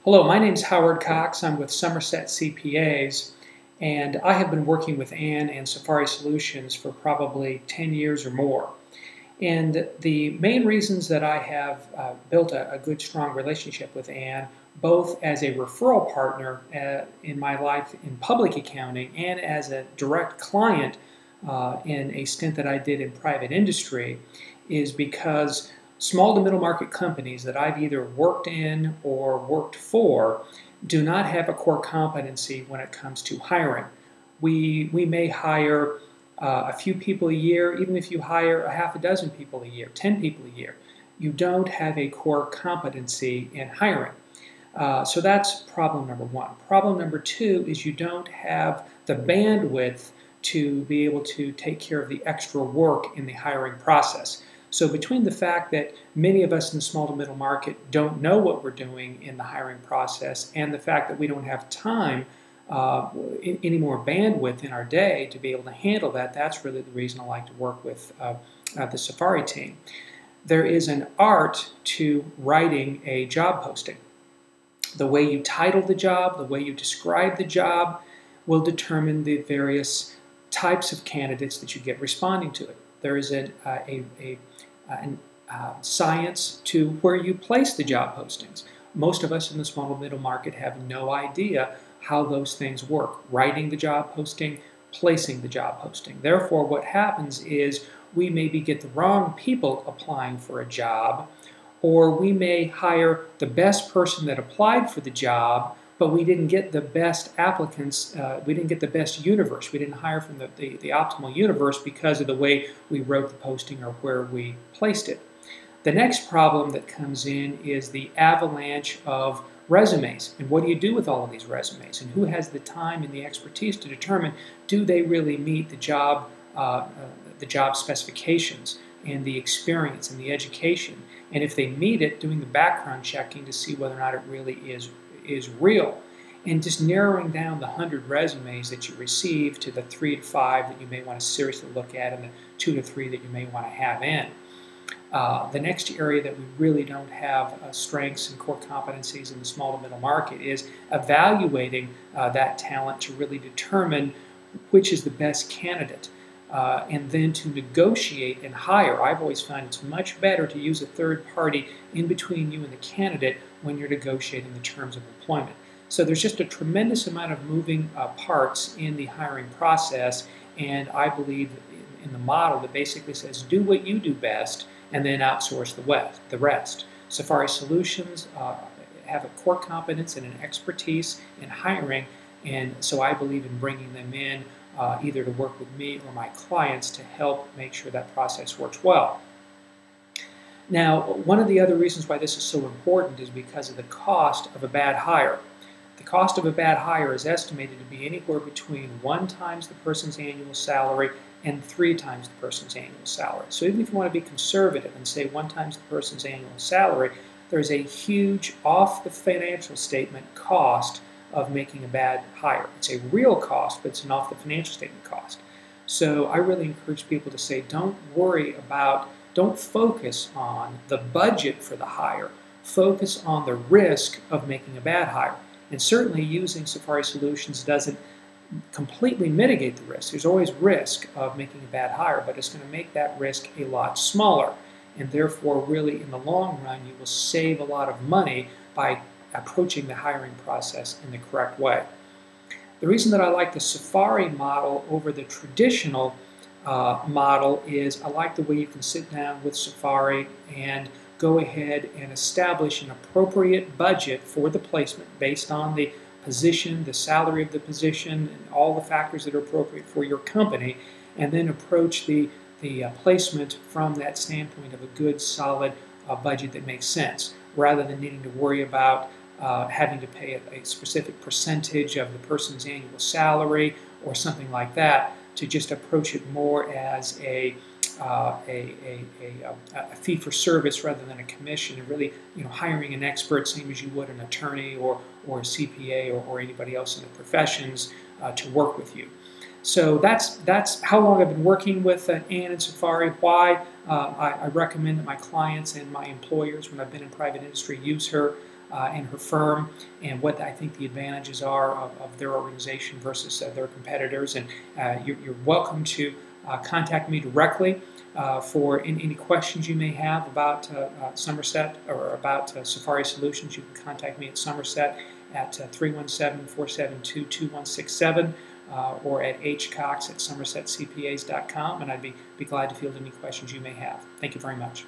Hello, my name is Howard Cox. I'm with Somerset CPAs, and I have been working with Ann and Safari Solutions for probably 10 years or more. And the main reasons that I have built a good, strong relationship with Ann, both as a referral partner in my life in public accounting and as a direct client in a stint that I did in private industry, is because small to middle market companies that I've either worked in or worked for do not have a core competency when it comes to hiring. We may hire a few people a year. Even if you hire a half a dozen people a year, 10 people a year, you don't have a core competency in hiring. So that's problem number one. Problem number two is you don't have the bandwidth to be able to take care of the extra work in the hiring process. So between the fact that many of us in the small to middle market don't know what we're doing in the hiring process and the fact that we don't have time, any more bandwidth in our day to be able to handle that, that's really the reason I like to work with the Safari team. There is an art to writing a job posting. The way you title the job, the way you describe the job will determine the various types of candidates that you get responding to it. There is a science to where you place the job postings. Most of us in the small to middle market have no idea how those things work. Writing the job posting, placing the job posting. Therefore, what happens is we maybe get the wrong people applying for a job, or we may hire the best person that applied for the job, but we didn't get the best applicants, we didn't get the best universe. We didn't hire from the optimal universe because of the way we wrote the posting or where we placed it. The next problem that comes in is the avalanche of resumes. And what do you do with all of these resumes? And who has the time and the expertise to determine, do they really meet the job specifications and the experience and the education? And if they meet it, doing the background checking to see whether or not it really is real, and just narrowing down the 100 resumes that you receive to the 3 to 5 that you may want to seriously look at and the 2 to 3 that you may want to have in. The next area that we really don't have strengths and core competencies in the small to middle market is evaluating that talent to really determine which is the best candidate. And then to negotiate and hire. I've always found it's much better to use a third party in between you and the candidate when you're negotiating the terms of employment. So there's just a tremendous amount of moving parts in the hiring process, and I believe in the model that basically says do what you do best and then outsource the rest. Safari Solutions have a core competence and an expertise in hiring, and so I believe in bringing them in either to work with me or my clients to help make sure that process works well. Now, one of the other reasons why this is so important is because of the cost of a bad hire. The cost of a bad hire is estimated to be anywhere between 1 times the person's annual salary and 3 times the person's annual salary. So even if you want to be conservative and say 1 times the person's annual salary, there's a huge off the financial statement cost of making a bad hire. It's a real cost, but it's an off the financial statement cost. So I really encourage people to say don't focus on the budget for the hire, focus on the risk of making a bad hire. And certainly using Safari Solutions doesn't completely mitigate the risk. There's always risk of making a bad hire, but it's going to make that risk a lot smaller. And therefore, really in the long run, you will save a lot of money by approaching the hiring process in the correct way. The reason that I like the Safari model over the traditional model is I like the way you can sit down with Safari and go ahead and establish an appropriate budget for the placement based on the position, the salary of the position, and all the factors that are appropriate for your company, and then approach the placement from that standpoint of a good, solid budget that makes sense, rather than needing to worry about having to pay a specific percentage of the person's annual salary or something like that, to just approach it more as a fee for service rather than a commission, and really hiring an expert, same as you would an attorney or a CPA or anybody else in the professions to work with you. So that's how long I've been working with Ann and Safari, why I recommend that my clients and my employers, when I've been in private industry, use her. and her firm, and what I think the advantages are of their organization versus their competitors. And you're welcome to contact me directly for any questions you may have about Somerset or about Safari Solutions. You can contact me at Somerset at 317-472-2167 or at hcox@somersetcpas.com, and I'd be glad to field any questions you may have. Thank you very much.